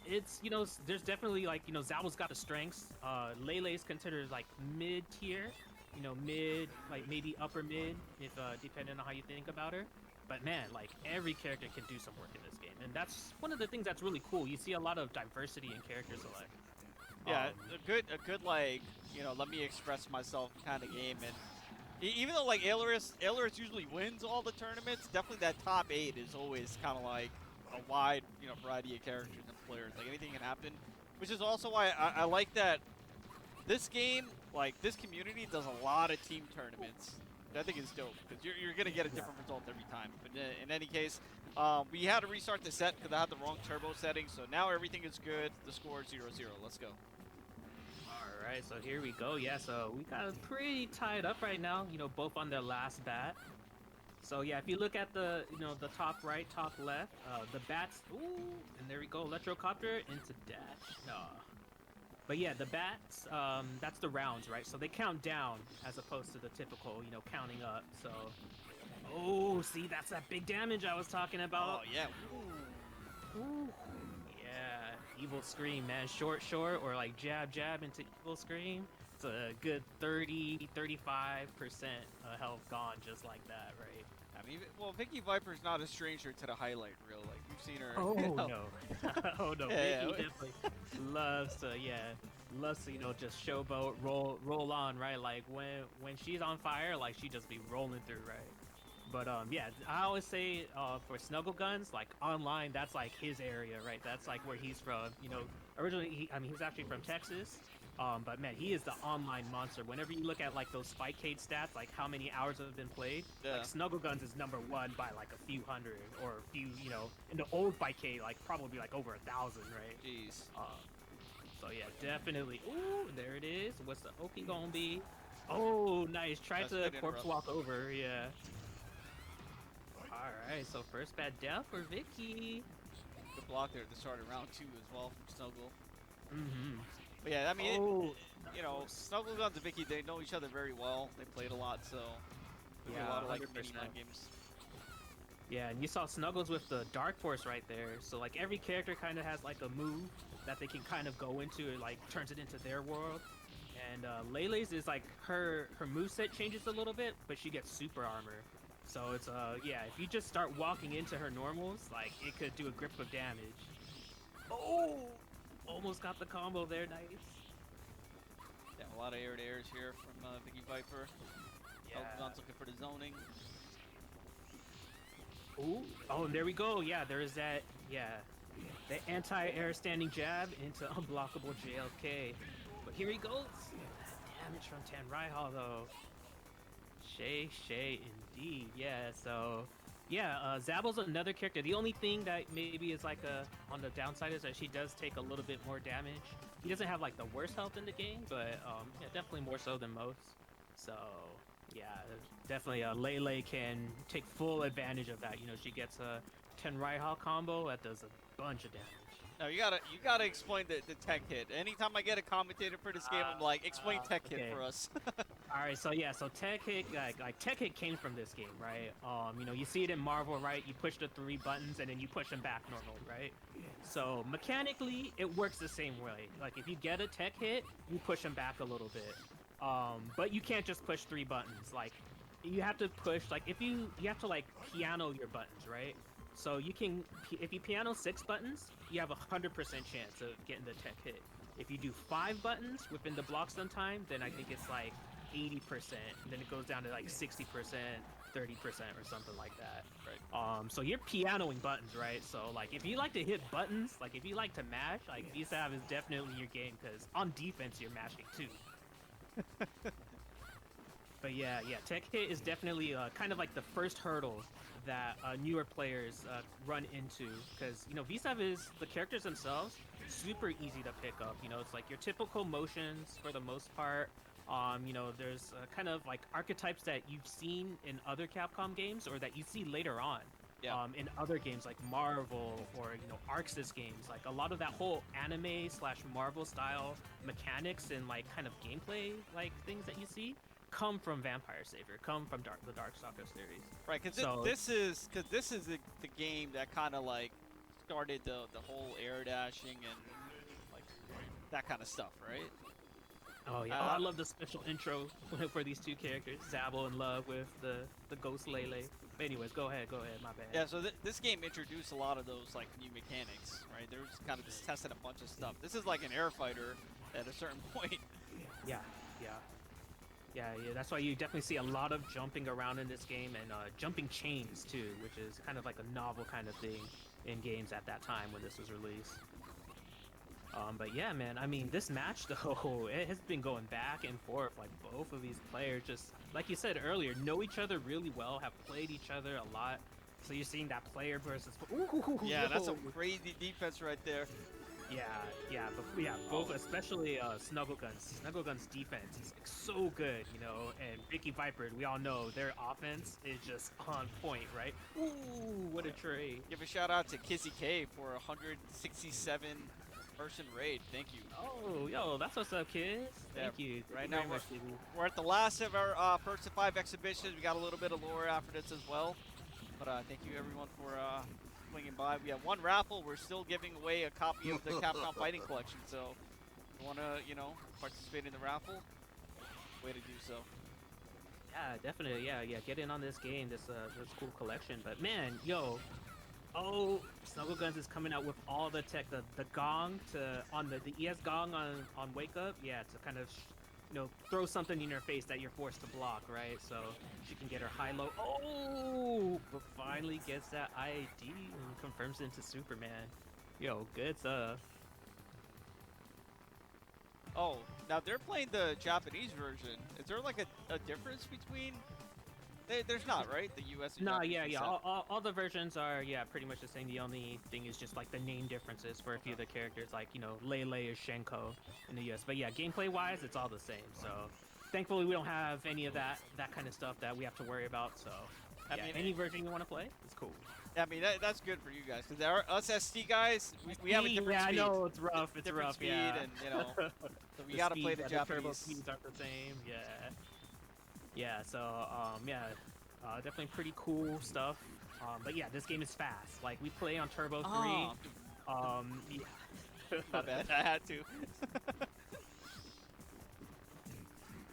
it's, there's definitely like, Zao's got the strengths. Lele's considered like mid tier, mid, like maybe upper mid, if depending on how you think about her. But man, like every character can do some work in this game, and that's one of the things that's really cool. You see a lot of diversity in character select. Yeah, Um, a good like let me express myself kind of game, and even though like Ailerus usually wins all the tournaments, definitely that top 8 is always kind of like a wide variety of characters and players. Like anything can happen, which is also why I like that this game, like this community, does a lot of team tournaments. I think is dope because you're gonna get a yeah. different result every time. But in any case, we had to restart the set because I had the wrong turbo setting. So now everything is good. The score is 0-0. Let's go. All right, so here we go. Yeah, so we got it pretty tied up right now. Both on their last bat. So yeah, if you look at the the top right, top left, the bats. Ooh, and there we go. Electrocopter into dash. No. But yeah, the bats, that's the rounds, right? So they count down as opposed to the typical, counting up. So, oh, see, that's that big damage I was talking Oh about. yeah. Ooh. Yeah, evil scream, man. Short, or like jab, jab into evil scream. It's a good 35% health gone just like that, right? I mean, well, VickiViper's not a stranger to the highlight reel. Like we've seen her. Oh no. Oh no, Yeah, Vicky yeah. definitely loves to, just showboat, roll on, right? Like when she's on fire, like she just be rolling through, right? But yeah, I always say for SnuggleGuns, like online, that's like his area, right? That's like where he's from. Originally, he's actually from Texas. But man, he is the online monster. Whenever you look at like those Spikecade stats, like how many hours have been played, like Yeah. SnuggleGuns is #1 by like a few hundred or a few, in the old Spikecade, like probably like over 1,000, right? Jeez. Uh, so yeah, definitely. Ooh, there it is. What's the Oki gonna be? Oh, nice. Tried That's to good corpse interrupt. walk over. Yeah. All right. So first bad down for Vicky. Good block there at the start of round 2 as well from Snuggle. Mm-hmm. But yeah, I mean, Oh, nice. SnuggleGuns and Vicky, they know each other very well. They played a lot, so there'll be a Yeah, lot of like mini 100%. mind games. Yeah, and you saw Snuggles with the Dark Force right there. So like every character kind of has like a move that they can kind of go into. It like turns it into their world. And Lele's is like her moveset changes a little bit, but she gets super armor. So it's yeah, if you just start walking into her normals, like it could do a grip of damage. Oh, almost got the combo there, nice. Yeah, a lot of air to airs here from VickiViper. Yeah. SnuggleGuns looking for the zoning. Ooh. Oh, and there we go. Yeah, there is that. Yeah, the anti-air standing jab into unblockable JLK. But here he goes. Damage from Tan Raihal though. Shay, indeed. Yeah, so yeah, Zabo's another character. The only thing that maybe is like on the downside is that she does take a little bit more damage. He doesn't have like the worst health in the game, but yeah, definitely more so than most. So yeah, definitely Lele can take full advantage of that. She gets a Ten Raihal combo that does a bunch of damage. No, you gotta explain the tech hit. Anytime I get a commentator for this game, I'm like, explain tech hit Okay. for us. All right, so yeah, so Tech Hit, like Tech Hit came from this game, right? You see it in Marvel, right? You push the 3 buttons and then you push them back normally, right? So mechanically, it works the same way. Like if you get a Tech Hit, you push them back a little bit. But you can't just push 3 buttons. Like you have to push, like if you have to like piano your buttons, right? So you can, if you piano 6 buttons, you have 100% chance of getting the Tech Hit. If you do 5 buttons within the block stun time, then I think it's like 80%. And then it goes down to like 60%, 30% or something like that. Right. So you're pianoing buttons, right? So like if you like to hit buttons, like if you like to mash, like VSAV is definitely your game because on defense you're mashing too. But yeah, Tech Hit is definitely kind of like the first hurdle that newer players run into because V7 is the characters themselves super easy to pick up. It's like your typical motions for the most part. There's kind of like archetypes that you've seen in other Capcom games or that you see later on. Yeah. In other games like Marvel or Arxis games, like a lot of that whole anime slash Marvel style mechanics and like kind of gameplay like things that you see come from Vampire Savior, come from the Darkstalkers series. Right, because So this is the game that kind of like started the whole air dashing and like that kind of stuff, right? Oh yeah, I love the special intro for these two characters, Zabel in love with the ghost Lele. But anyways, go ahead, my bad. Yeah, so this game introduced a lot of those like new mechanics, right? They're just kind of just testing a bunch of stuff. This is like an air fighter at a certain point. Yeah, yeah. Yeah, that's why you definitely see a lot of jumping around in this game and jumping chains too, which is kind of like a novel kind of thing in games at that time when this was released. But yeah, man, I mean, this match though, it has been going back and forth. Like both of these players just, like you said earlier, know each other really well, have played each other a lot. So you're seeing that player versus. Ooh, Yeah, that's a crazy defense right there. Yeah, both, especially SnuggleGuns. SnuggleGuns defense is like, so good, you know, and VickiViper, we all know their offense is just on point, right? Ooh, what a trade. Give a shout out to Kizzy K for a 167 person raid. Thank you. Oh, yo, that's what's up, kids. Thank you. Right now we're at the last of our First 5 exhibitions. We got a little bit of lore after this as well. But thank you everyone for swinging by. We have one raffle. We're still giving away a copy of the Capcom Fighting Collection. So if you want to, you know, participate in the raffle, way to do so. Yeah, definitely. Yeah. Get in on this game. This cool collection. But man, yo, oh, SnuggleGuns is coming out with all the tech. The gong on the ES gong on Wake Up. Yeah, to kind of you know, throw something in her face that you're forced to block, right? So she can get her high-low. Oh, but finally gets that ID and confirms into Superman. Yo, good stuff. Oh, now they're playing the Japanese version. Is there like a difference between? There's not, right? The US and Japanese. Yeah. All the versions are, pretty much the same. The only thing is just like the name differences for a few of the characters, like, you know, Lele is Shenko in the US. But yeah, gameplay-wise, it's all the same. So thankfully, we don't have any of that kind of stuff that we have to worry about. So I mean, any version you want to play, it's cool. Yeah, I mean, that's good for you guys, because us ST guys, we have a different speed. Yeah, I know, it's rough. It's different rough, speed, yeah. and, you know, so we got to play the Japanese. The turbo speeds aren't the same, yeah, so, definitely pretty cool stuff. But yeah, this game is fast. Like, we play on Turbo 3. Oh. Yeah. My bad, I had to.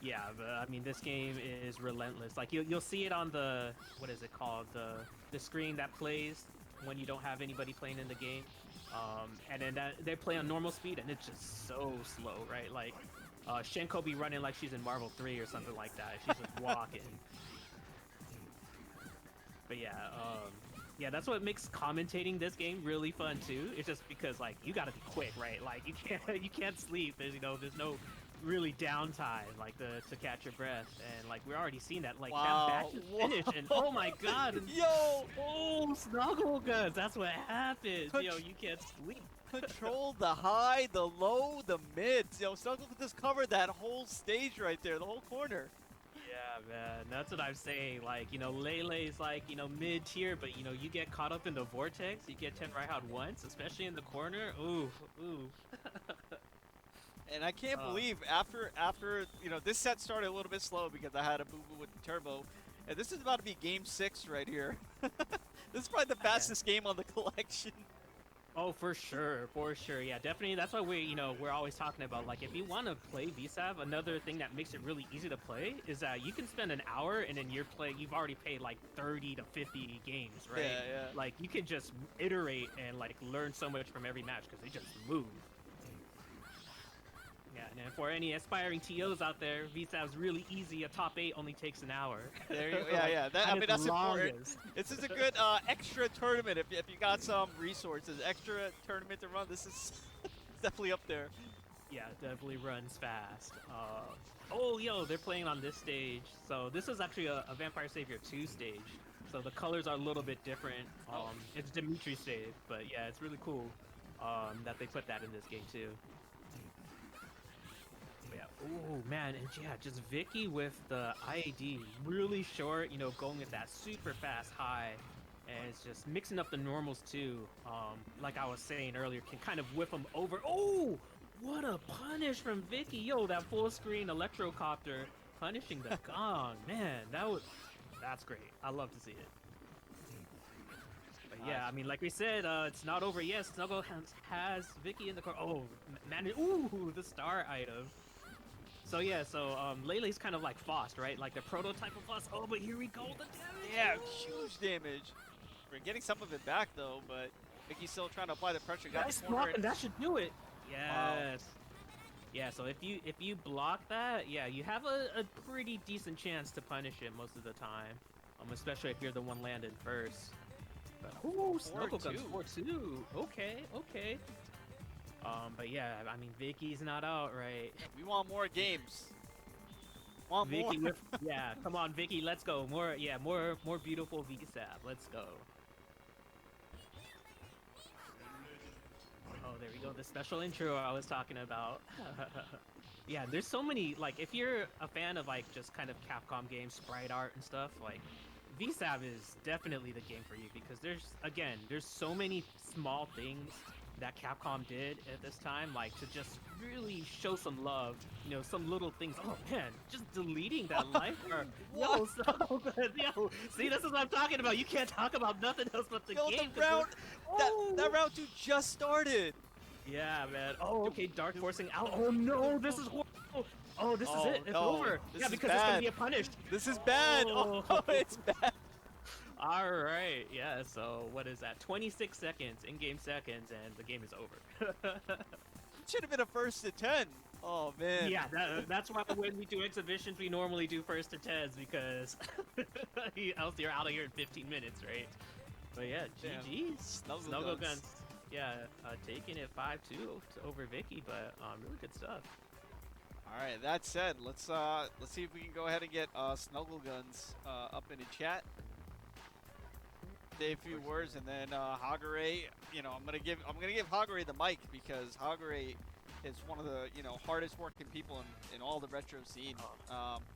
Yeah, but I mean, this game is relentless. Like, you'll see it on the, what is it called? The screen that plays when you don't have anybody playing in the game. And then they play on normal speed, and it's just so slow, right? Like, Shenko be running like she's in Marvel 3 or something like that. She's just walking. But yeah, that's what makes commentating this game really fun too. It's just because like you gotta be quick, right? Like you can't sleep. There's no really downtime like to catch your breath, and like we're already seeing that like that back to finish, and oh my god, yo, SnuggleGuns, that's what happens. Yo, you can't sleep. Control the high, the low, the mids. Yo, SnuggleGuns just covered that whole stage right there, the whole corner. Yeah, man, that's what I'm saying. Like, you know, Lele's like, you know, mid-tier, but you know, you get caught up in the vortex, you get 10 right out once, especially in the corner. Ooh. And I can't believe after you know, this set started a little bit slow because I had a boo-boo with the turbo, and this is about to be game 6 right here. This is probably the fastest game on the collection. Oh, for sure, yeah, definitely. That's why we're always talking about, like, if you want to play VSAV, another thing that makes it really easy to play is that you can spend an hour and then you've already played like 30 to 50 games, right? Yeah. Like, you can just iterate and like learn so much from every match because they just move. Yeah, and for any aspiring TOs out there, VSAV's really easy. A top 8 only takes an hour. There you go. Yeah. I mean, that's important. This is a good extra tournament if you got some resources. Extra tournament to run. This is definitely up there. Yeah, definitely runs fast. Oh, yo, they're playing on this stage. So this is actually a Vampire Savior 2 stage. So the colors are a little bit different. It's Dimitri's stage, but yeah, it's really cool that they put that in this game too. Oh man, and yeah, just Vicky with the IAD, really short, you know, going with that super fast high, and it's just mixing up the normals too. Like I was saying earlier, can kind of whip them over. Oh, what a punish from Vicky! Yo, that full screen electrocopter punishing the gong, man, that's great. I love to see it. But yeah, I mean, like we said, it's not over yet. SnuggleGuns has Vicky in the car. Oh, man, ooh, the star item. So yeah, so Lele's kind of like Faust, right? Like the prototype of Faust. Oh, but here we go, the damage. Yeah, huge damage. We're getting some of it back though, but Vicky's still trying to apply the pressure. Got Nice the block, corner. and that should do it. Yes. Wow. Yeah, so if you block that, yeah, you have a pretty decent chance to punish it most of the time. Especially if you're the one landed first. But, ooh, SnuggleGuns 4-2. Okay, okay. But yeah, I mean, Vicky's not out, right? We want more games. Want Vicky more? yeah, come on, Vicky, let's go. More, yeah, more beautiful VSAB. Let's go. Oh, there we go. The special intro I was talking about. Yeah, there's so many, like, if you're a fan of, like, just kind of Capcom games, sprite art and stuff, like, VSAB is definitely the game for you because there's so many small things that Capcom did at this time, like, to just really show some love, you know, some little things. Oh, man, just deleting that life bar. Yo, so good. Yo, see, this is what I'm talking about. You can't talk about nothing else but the game. The round, that round 2 just started. Yeah, man. Oh, okay, Dark forcing out. Oh, no, this is horrible. Oh, this is it. It's no. over. This Yeah, is because bad. it's going to be a punish. This is bad. Oh, it's bad. All right, yeah, so what is that? 26 seconds, in-game seconds, and the game is over. Should have been a first to 10. Oh, man. Yeah, that's why when we do exhibitions, we normally do first to 10s, because else you're out of here in 15 minutes, right? But yeah, GG's. SnuggleGuns. Yeah, taking it 5-2 over Vicky, but really good stuff. All right, that said, let's see if we can go ahead and get SnuggleGuns up in the chat. Say a few words, and then Hagare, you know, I'm gonna give Hagare the mic because Hagare is one of the hardest working people in all the retro scene,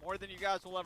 more than you guys will ever